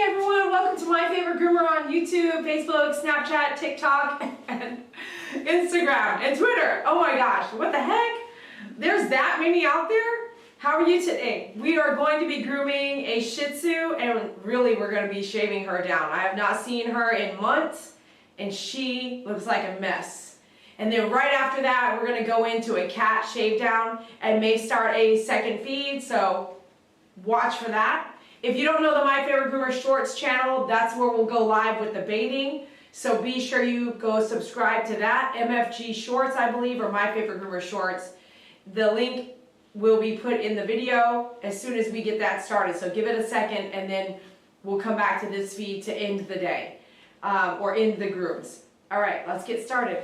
Hey everyone, welcome to My Favorite Groomer on YouTube, Facebook, Snapchat, TikTok, and Instagram, and Twitter. Oh my gosh, what the heck? There's that many out there? How are you today? We are going to be grooming a Shihtzu, and really we're going to be shaving her down. I have not seen her in months, and she looks like a mess. And then right after that, we're going to go into a cat shave down and may start a second feed, so watch for that. If you don't know the My Favorite Groomer Shorts channel, that's where we'll go live with the bathing. So be sure you go subscribe to that. MFG Shorts, I believe, or My Favorite Groomer Shorts. The link will be put in the video as soon as we get that started. So give it a second and then we'll come back to this feed to end the day or end the grooms. All right, let's get started.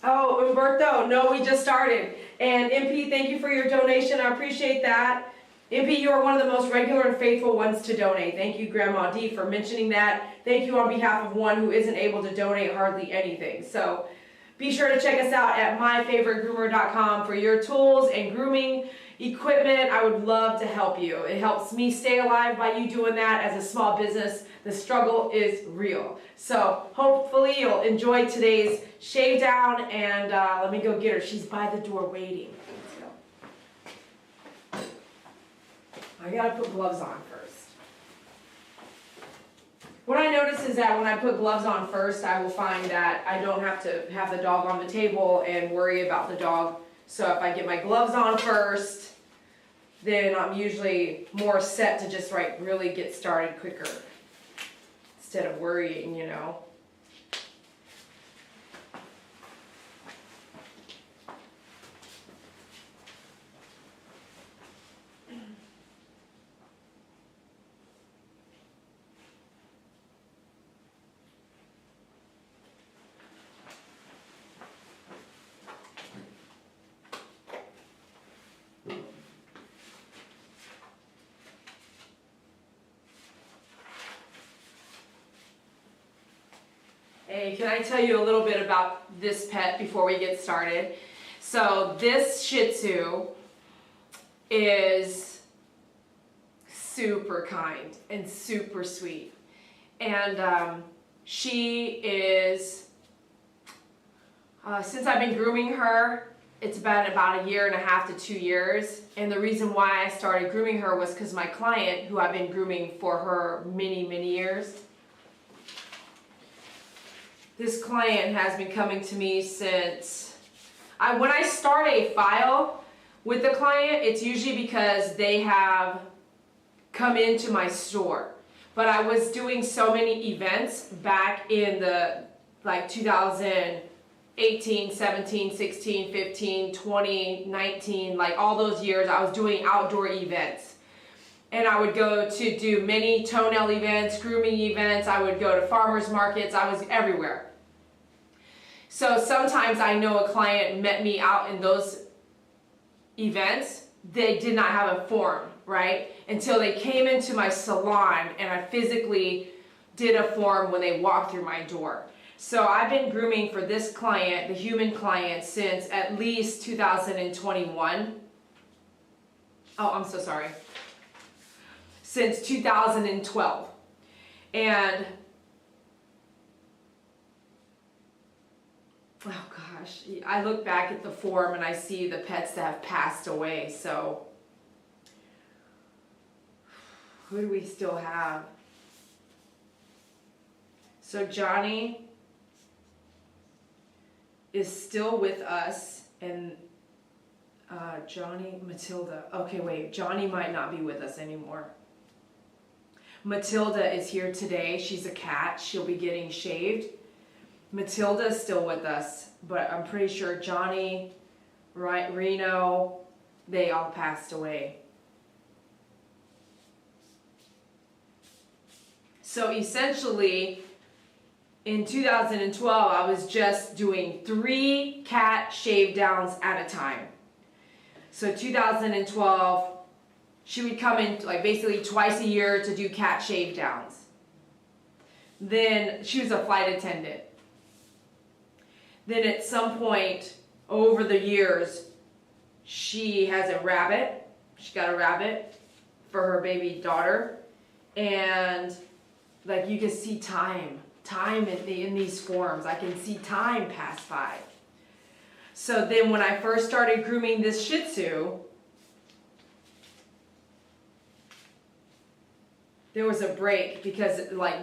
Oh, Umberto, no, we just started. And MP, thank you for your donation. I appreciate that. MP, you are one of the most regular and faithful ones to donate. Thank you, Grandma D, for mentioning that. Thank you on behalf of one who isn't able to donate hardly anything. So be sure to check us out at myfavoritegroomer.com for your tools and grooming equipment. I would love to help you. It helps me stay alive by you doing that as a small business. The struggle is real. So hopefully you'll enjoy today's shave down, and let me go get her. She's by the door waiting. Let's go. I gotta put gloves on first. What I notice is that when I put gloves on first, I will find that I don't have to have the dog on the table and worry about the dog. So if I get my gloves on first, then I'm usually more set to just really get started quicker instead of worrying, you know. Hey, can I tell you a little bit about this pet before we get started? So this Shihtzu is super kind and super sweet. And she is, since I've been grooming her, it's been about 1.5 to 2 years. And the reason why I started grooming her was because my client, who I've been grooming for her many, many years, this client has been coming to me since, when I start a file with the client, it's usually because they have come into my store. But I was doing so many events back in the 2018, 17, 16, 15, 20, 19, all those years I was doing outdoor events. And I would go to do many toenail events, grooming events. I would go to farmers markets. I was everywhere. So sometimes I know a client met me out in those events. They did not have a form, right? Until they came into my salon and I physically did a form when they walked through my door. So I've been grooming for this client, the human client, since at least 2021. Oh, I'm so sorry. Since 2012. And oh gosh, I look back at the form and I see the pets that have passed away. So who do we still have? So Johnny is still with us, and Matilda. Okay, wait, Johnny might not be with us anymore. Matilda is here today. She's a cat. She'll be getting shaved. Matilda is still with us, but I'm pretty sure Johnny, Reno, they all passed away. So essentially, in 2012, I was just doing 3 cat shave downs at a time. So 2012, she would come in basically twice a year to do cat shave downs. Then she was a flight attendant. Then at some point over the years, she has a rabbit. She got a rabbit for her baby daughter. And like you can see time in these forms. I can see time pass by. So then when I first started grooming this Shih Tzu, there was a break because, like,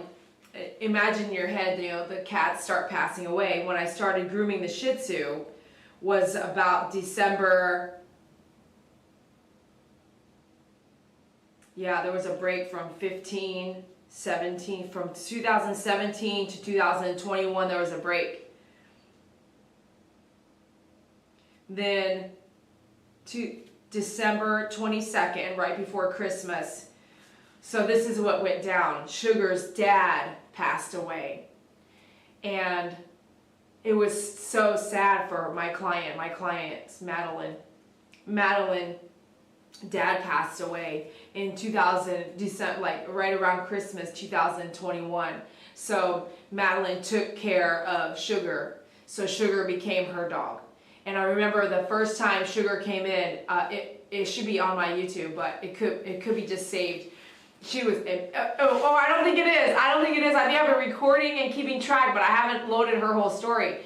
imagine in your head, you know, the cats start passing away. When I started grooming the Shih Tzu was about December. Yeah, there was a break from 17, from 2017 to 2021, there was a break. Then to December 22nd, right before Christmas. So this is what went down. Sugar's dad passed away. And it was so sad for my client. My client's Madeline. Madeline, dad passed away in December, like right around Christmas 2021. So Madeline took care of Sugar. So Sugar became her dog. And I remember the first time Sugar came in, it should be on my YouTube, but it could be just saved. She was, I don't think it is. I think I've been recording and keeping track, but I haven't loaded her whole story.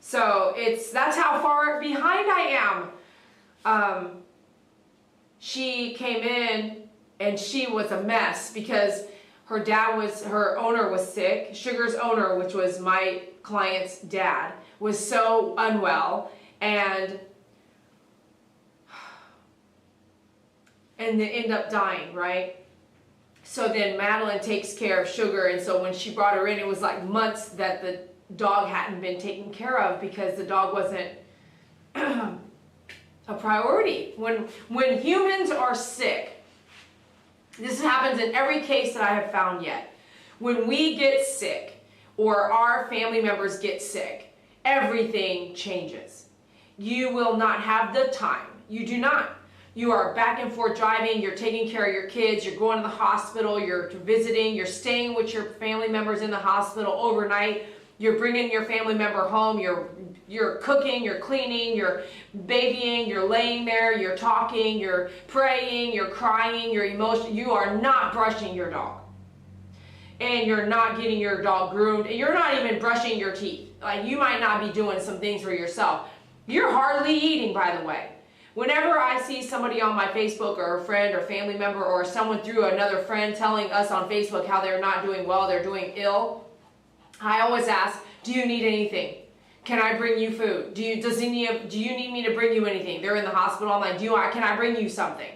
So that's how far behind I am. She came in and she was a mess because her owner was sick. Sugar's owner, which was my client's dad, was so unwell, and they end up dying, right? So then Madeline takes care of Sugar, and so when she brought her in, it was like months that the dog hadn't been taken care of because the dog wasn't a priority. When humans are sick, this happens in every case that I have found yet. When we get sick or our family members get sick, everything changes. You will not have the time. You do not. You are back and forth driving, you're taking care of your kids, you're going to the hospital, you're visiting, you're staying with your family members in the hospital overnight, you're bringing your family member home, you're cooking, you're cleaning, you're babying, you're laying there, you're talking, you're praying, you're crying, you're emotional. You are not brushing your dog. And you're not getting your dog groomed, and you're not even brushing your teeth. Like, you might not be doing some things for yourself. You're hardly eating, by the way. Whenever I see somebody on my Facebook, or a friend or family member or someone through another friend telling us on Facebook how they're not doing well, they're doing ill, I always ask, do you need anything? Can I bring you food? Do you need me to bring you anything? They're in the hospital. I'm like, can I bring you something?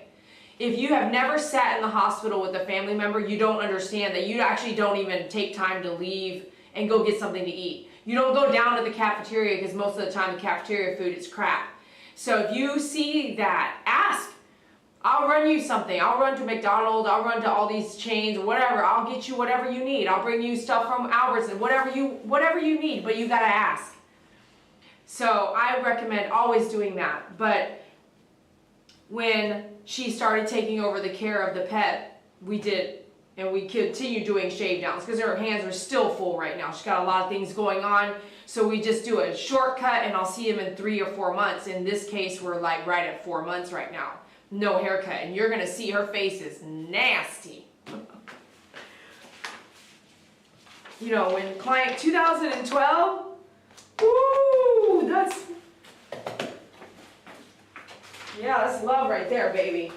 If you have never sat in the hospital with a family member, you don't understand that you actually don't even take time to leave and go get something to eat. You don't go down to the cafeteria because most of the time the cafeteria food is crap. So if you see that, ask. I'll run you something. I'll run to McDonald's. I'll run to all these chains, whatever. I'll get you whatever you need. I'll bring you stuff from Albertsons, whatever you need, but you gotta ask. So I recommend always doing that. But when she started taking over the care of the pet, we did, and we continue doing shave downs because her hands are still full right now. She's got a lot of things going on. So we just do a shortcut, and I'll see him in 3 or 4 months. In this case, we're like right at 4 months right now. No haircut, and you're gonna see her face is nasty. You know, when client 2012, woo, that's love right there, baby.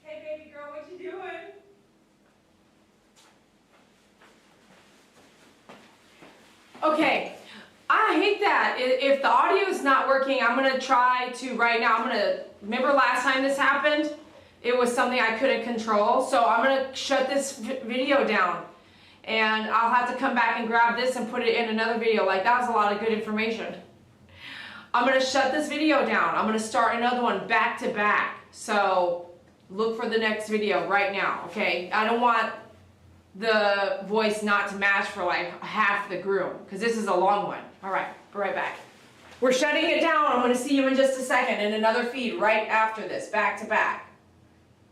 Hey, baby girl, what you doing? Okay, I hate that. If the audio is not working, I'm going to try to right now. Remember last time this happened? It was something I couldn't control. So I'm going to shut this video down. And I'll have to come back and grab this and put it in another video. Like, that was a lot of good information. I'm going to shut this video down. I'm going to start another one back to back. So look for the next video right now, okay? I don't want the voice not to match for like half the groom, because this is a long one. All right, be right back. We're shutting it down. I'm going to see you in just a second in another feed right after this, back to back.